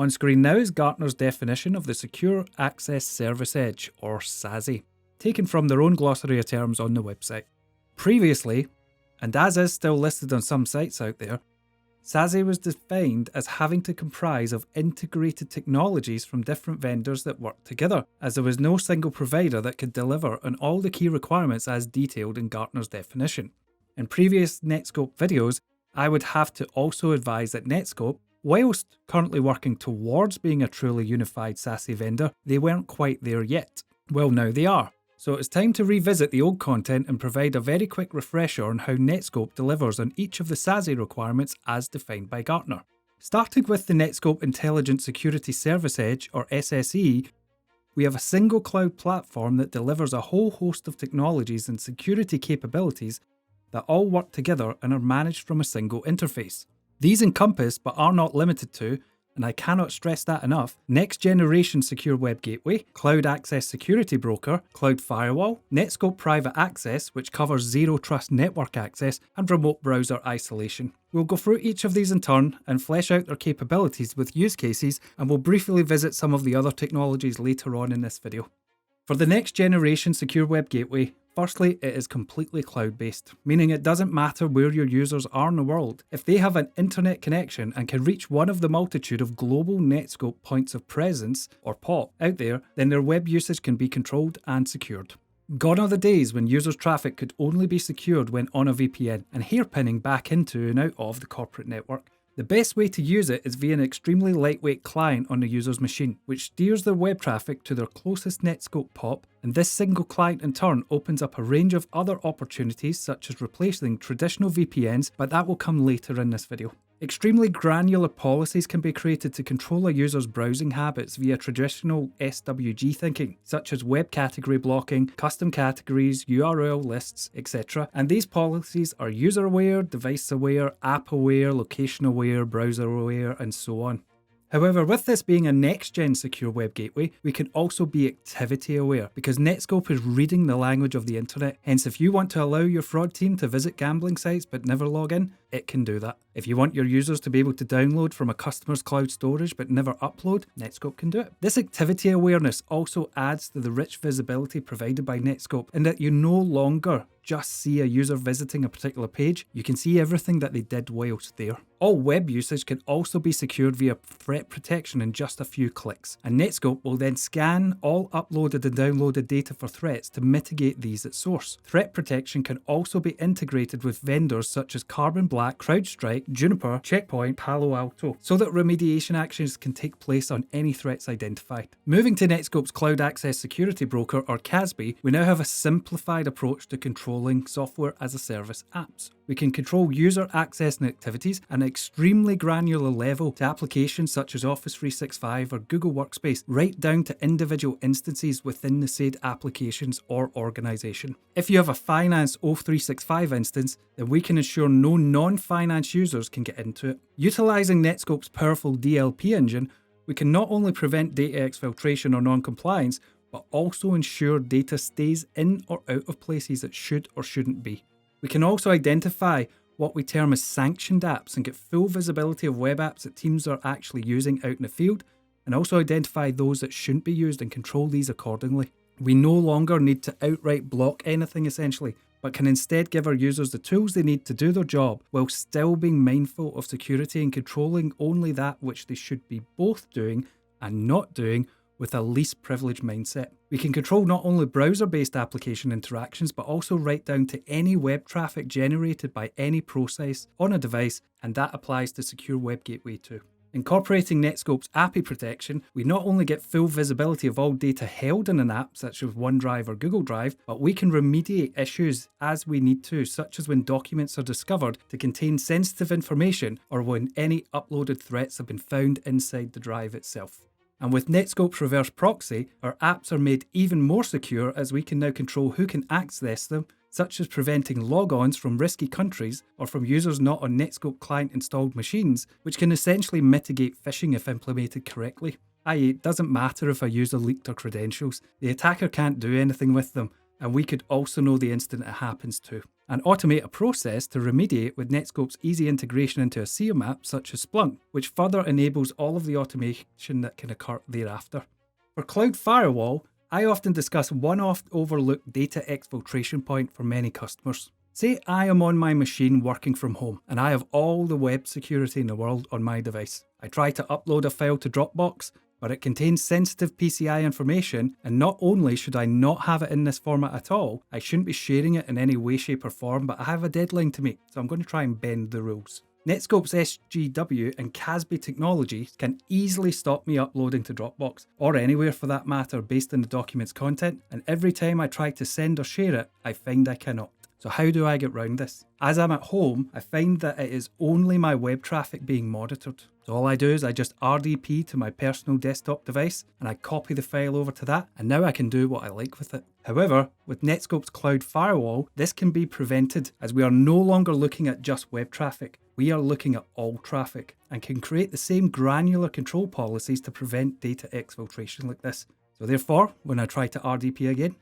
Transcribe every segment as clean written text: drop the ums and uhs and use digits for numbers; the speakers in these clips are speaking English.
On screen now is Gartner's definition of the Secure Access Service Edge, or SASE, taken from their own glossary of terms on the website. Previously, and as is still listed on some sites out there, SASE was defined as having to comprise of integrated technologies from different vendors that work together, as there was no single provider that could deliver on all the key requirements as detailed in Gartner's definition. In previous Netskope videos, I would have to also advise that Netskope, whilst currently working towards being a truly unified SASE vendor, they weren't quite there yet. Well, now they are. So it's time to revisit the old content and provide a very quick refresher on how Netskope delivers on each of the SASE requirements as defined by Gartner. Starting with the Netskope Intelligent Security Service Edge, or SSE, we have a single cloud platform that delivers a whole host of technologies and security capabilities that all work together and are managed from a single interface. These encompass, but are not limited to, and I cannot stress that enough, next generation secure web gateway, cloud access security broker, cloud firewall, Netskope private access, which covers zero trust network access, and remote browser isolation. We'll go through each of these in turn and flesh out their capabilities with use cases, and we'll briefly visit some of the other technologies later on in this video. For the next generation secure web gateway, firstly, it is completely cloud-based, meaning it doesn't matter where your users are in the world. If they have an internet connection and can reach one of the multitude of global Netskope points of presence, or POP, out there, then their web usage can be controlled and secured. Gone are the days when users' traffic could only be secured when on a VPN and hairpinning back into and out of the corporate network. The best way to use it is via an extremely lightweight client on the user's machine, which steers their web traffic to their closest Netskope POP, and this single client in turn opens up a range of other opportunities such as replacing traditional VPNs, but that will come later in this video. Extremely granular policies can be created to control a user's browsing habits via traditional SWG thinking, such as web category blocking, custom categories, URL lists, etc. And these policies are user aware, device aware, app aware, location aware, browser aware, and so on. However, with this being a next-gen secure web gateway, we can also be activity aware because Netskope is reading the language of the internet. Hence, if you want to allow your fraud team to visit gambling sites but never log in, it can do that. If you want your users to be able to download from a customer's cloud storage but never upload, Netskope can do it. This activity awareness also adds to the rich visibility provided by Netskope in that you no longer just see a user visiting a particular page, you can see everything that they did whilst there. All web usage can also be secured via threat protection in just a few clicks, and Netskope will then scan all uploaded and downloaded data for threats to mitigate these at source. Threat protection can also be integrated with vendors such as Carbon Black, CrowdStrike, Juniper, Checkpoint, Palo Alto, so that remediation actions can take place on any threats identified. Moving to Netskope's Cloud Access Security Broker, or CASB, we now have a simplified approach to controlling software as a service apps. We can control user access and activities at an extremely granular level to applications such as Office 365 or Google Workspace, right down to individual instances within the said applications or organization. If you have a Finance O365 instance, then we can ensure no non-finance users can get into it. Utilizing Netskope's powerful DLP engine, we can not only prevent data exfiltration or non-compliance, but also ensure data stays in or out of places it should or shouldn't be. We can also identify what we term as sanctioned apps and get full visibility of web apps that teams are actually using out in the field, and also identify those that shouldn't be used and control these accordingly. We no longer need to outright block anything essentially, but can instead give our users the tools they need to do their job while still being mindful of security and controlling only that which they should be both doing and not doing with a least privileged mindset. We can control not only browser-based application interactions, but also right down to any web traffic generated by any process on a device, and that applies to Secure Web Gateway too. Incorporating Netskope's API protection, we not only get full visibility of all data held in an app, such as OneDrive or Google Drive, but we can remediate issues as we need to, such as when documents are discovered to contain sensitive information or when any uploaded threats have been found inside the drive itself. And with Netskope's reverse proxy, our apps are made even more secure as we can now control who can access them, such as preventing logons from risky countries or from users not on Netskope client installed machines, which can essentially mitigate phishing if implemented correctly. I.e., it doesn't matter if a user leaked their credentials, the attacker can't do anything with them, and we could also know the instant it happens too. and automate a process to remediate with Netskope's easy integration into a SEO app such as Splunk, which further enables all of the automation that can occur thereafter. For Cloud Firewall, I often discuss one oft overlooked data exfiltration point for many customers. Say I am on my machine working from home and I have all the web security in the world on my device. I try to upload a file to Dropbox, but it contains sensitive PCI information, and not only should I not have it in this format at all, I shouldn't be sharing it in any way, shape or form, but I have a deadline to meet, so I'm going to try and bend the rules. Netskope's SGW and CASB technology can easily stop me uploading to Dropbox, or anywhere for that matter based on the document's content, and every time I try to send or share it, I find I cannot. So how do I get round this? As I'm at home, I find that it is only my web traffic being monitored. So all I do is I just RDP to my personal desktop device and I copy the file over to that, and now I can do what I like with it. However, with Netskope's Cloud Firewall, this can be prevented as we are no longer looking at just web traffic. We are looking at all traffic and can create the same granular control policies to prevent data exfiltration like this. So therefore, when I try to RDP again,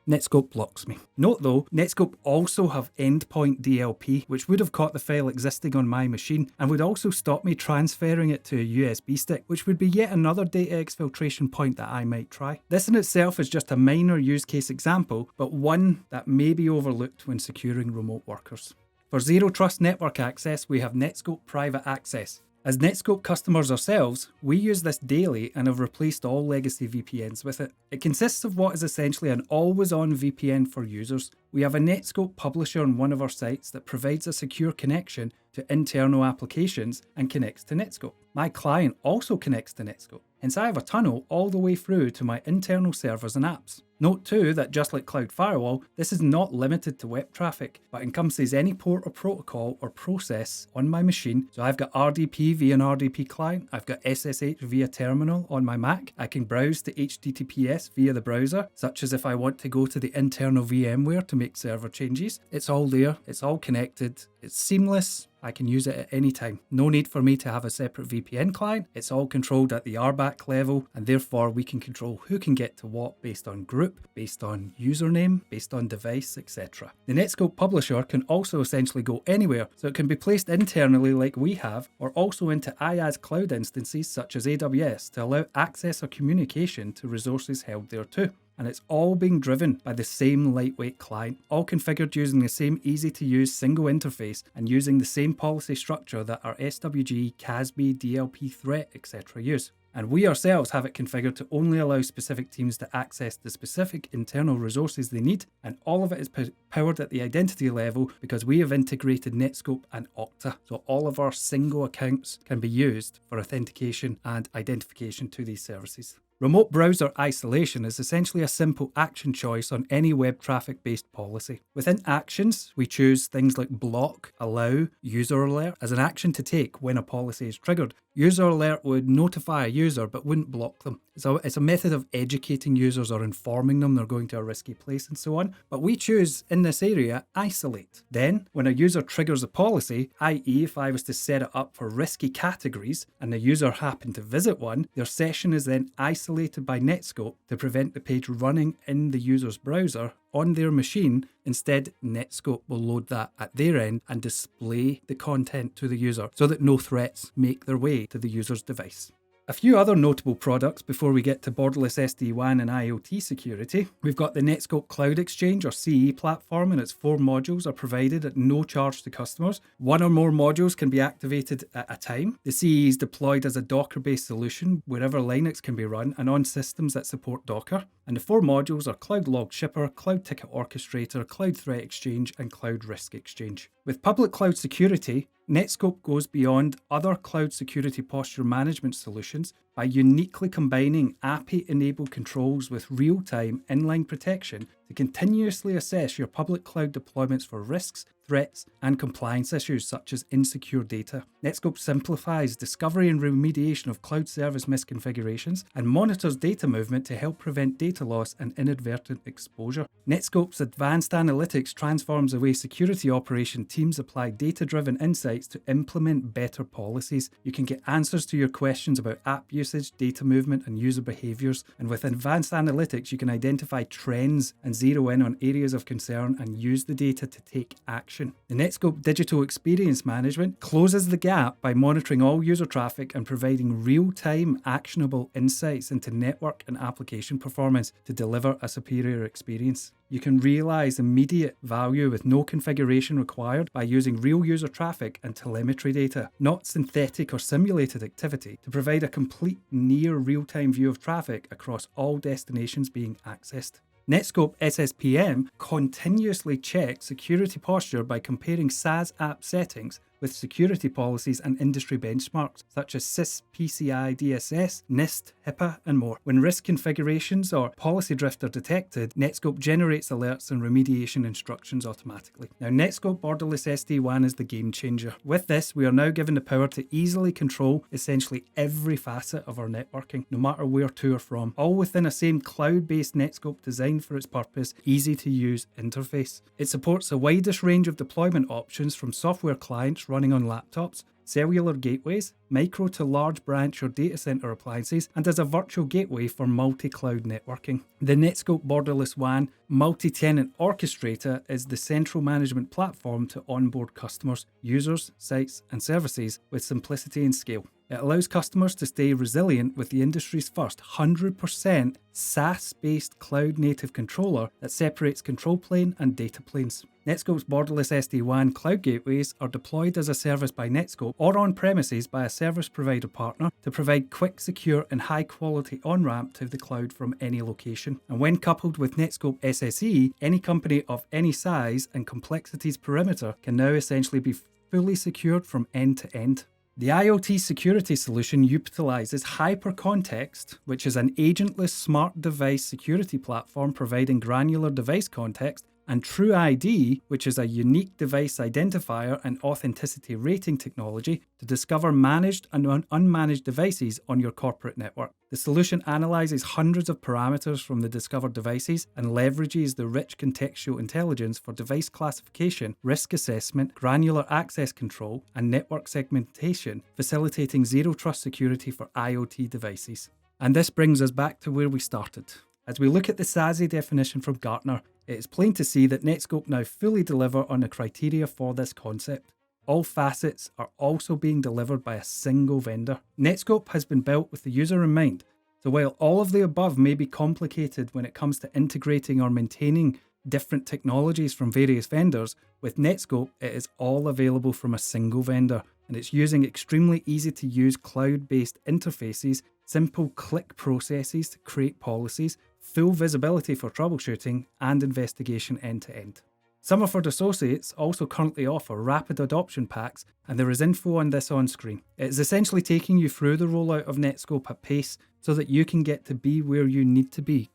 Netskope blocks me. Note though, Netskope also have endpoint DLP, which would have caught the file existing on my machine and would also stop me transferring it to a USB stick, which would be yet another data exfiltration point that I might try. This in itself is just a minor use case example, but one that may be overlooked when securing remote workers. For Zero Trust Network Access, we have Netskope Private Access. As Netskope customers ourselves, we use this daily and have replaced all legacy VPNs with it. It consists of what is essentially an always-on VPN for users. We have a Netskope publisher on one of our sites that provides a secure connection to internal applications and connects to Netskope. My client also connects to Netskope, hence I have a tunnel all the way through to my internal servers and apps. Note too that just like Cloud Firewall, this is not limited to web traffic, but encompasses any port or protocol or process on my machine. So I've got RDP via an RDP client, I've got SSH via terminal on my Mac, I can browse to HTTPS via the browser, such as if I want to go to the internal VMware to make server changes. It's all there, it's all connected, it's seamless, I can use it at any time. No need for me to have a separate VPN client, it's all controlled at the RBAC level, and therefore we can control who can get to what based on group, based on username, based on device, etc. The Netskope publisher can also essentially go anywhere, so it can be placed internally like we have, or also into IaaS cloud instances such as AWS to allow access or communication to resources held there too. And it's all being driven by the same lightweight client, all configured using the same easy to use single interface and using the same policy structure that our SWG, CASB, DLP, threat, etc. use. And we ourselves have it configured to only allow specific teams to access the specific internal resources they need, and all of it is powered at the identity level because we have integrated Netskope and Okta, so all of our single accounts can be used for authentication and identification to these services. Remote browser isolation is essentially a simple action choice on any web traffic-based policy. Within actions, we choose things like block, allow, user alert as an action to take when a policy is triggered. User alert would notify a user but wouldn't block them. It's a method of educating users or informing them they're going to a risky place and so on. But we choose in this area, isolate. Then, when a user triggers a policy, i.e. if I was to set it up for risky categories and the user happened to visit one, their session is then isolated by Netskope to prevent the page running in the user's browser on their machine. Instead, Netskope will load that at their end and display the content to the user so that no threats make their way to the user's device. A few other notable products before we get to Borderless SD-WAN and IoT security. We've got the Netskope Cloud Exchange or CE platform, and its 4 modules are provided at no charge to customers. 1 or more modules can be activated at a time. The CE is deployed as a Docker-based solution wherever Linux can be run and on systems that support Docker. And the 4 modules are Cloud Log Shipper, Cloud Ticket Orchestrator, Cloud Threat Exchange, and Cloud Risk Exchange. With public cloud security, Netskope goes beyond other cloud security posture management solutions by uniquely combining API-enabled controls with real-time inline protection to continuously assess your public cloud deployments for risks, threats, and compliance issues such as insecure data. Netskope simplifies discovery and remediation of cloud service misconfigurations and monitors data movement to help prevent data loss and inadvertent exposure. Netskope's advanced analytics transforms the way security operation teams apply data-driven insights to implement better policies. You can get answers to your questions about app usage, data movement, and user behaviors. And with advanced analytics, you can identify trends and zero in on areas of concern and use the data to take action. The Netskope Digital Experience Management closes the gap by monitoring all user traffic and providing real-time actionable insights into network and application performance to deliver a superior experience. You can realize immediate value with no configuration required by using real user traffic and telemetry data, not synthetic or simulated activity, to provide a complete near real-time view of traffic across all destinations being accessed. Netskope SSPM continuously checks security posture by comparing SaaS app settings with security policies and industry benchmarks such as CIS, PCI DSS, NIST, HIPAA, and more. When risk configurations or policy drift are detected, Netskope generates alerts and remediation instructions automatically. Now, Netskope Borderless SD-WAN is the game changer. With this, we are now given the power to easily control essentially every facet of our networking, no matter where to or from, all within a same cloud-based Netskope designed for its purpose, easy-to-use interface. It supports the widest range of deployment options from software clients running on laptops, cellular gateways, micro to large branch or data center appliances, and as a virtual gateway for multi-cloud networking. The Netskope Borderless WAN multi-tenant orchestrator is the central management platform to onboard customers, users, sites, and services with simplicity and scale. It allows customers to stay resilient with the industry's first 100% SaaS-based cloud-native controller that separates control plane and data planes. Netskope's Borderless SD-WAN cloud gateways are deployed as a service by Netskope or on premises by a service provider partner to provide quick, secure, and high-quality on-ramp to the cloud from any location. And when coupled with Netskope SSE, any company of any size and complexity's perimeter can now essentially be fully secured from end to end. The IoT security solution utilizes Hypercontext, which is an agentless smart device security platform providing granular device context, and TrueID, which is a unique device identifier and authenticity rating technology to discover managed and unmanaged devices on your corporate network. The solution analyzes hundreds of parameters from the discovered devices and leverages the rich contextual intelligence for device classification, risk assessment, granular access control, and network segmentation, facilitating zero trust security for IoT devices. And this brings us back to where we started. As we look at the SASE definition from Gartner, it is plain to see that Netskope now fully deliver on the criteria for this concept. All facets are also being delivered by a single vendor. Netskope has been built with the user in mind, so while all of the above may be complicated when it comes to integrating or maintaining different technologies from various vendors, with Netskope it is all available from a single vendor, and it's using extremely easy to use cloud-based interfaces, simple click processes to create policies, full visibility for troubleshooting, and investigation end-to-end. Somerford Associates also currently offer rapid adoption packs, and there is info on this on screen. It is essentially taking you through the rollout of Netskope at pace so that you can get to be where you need to be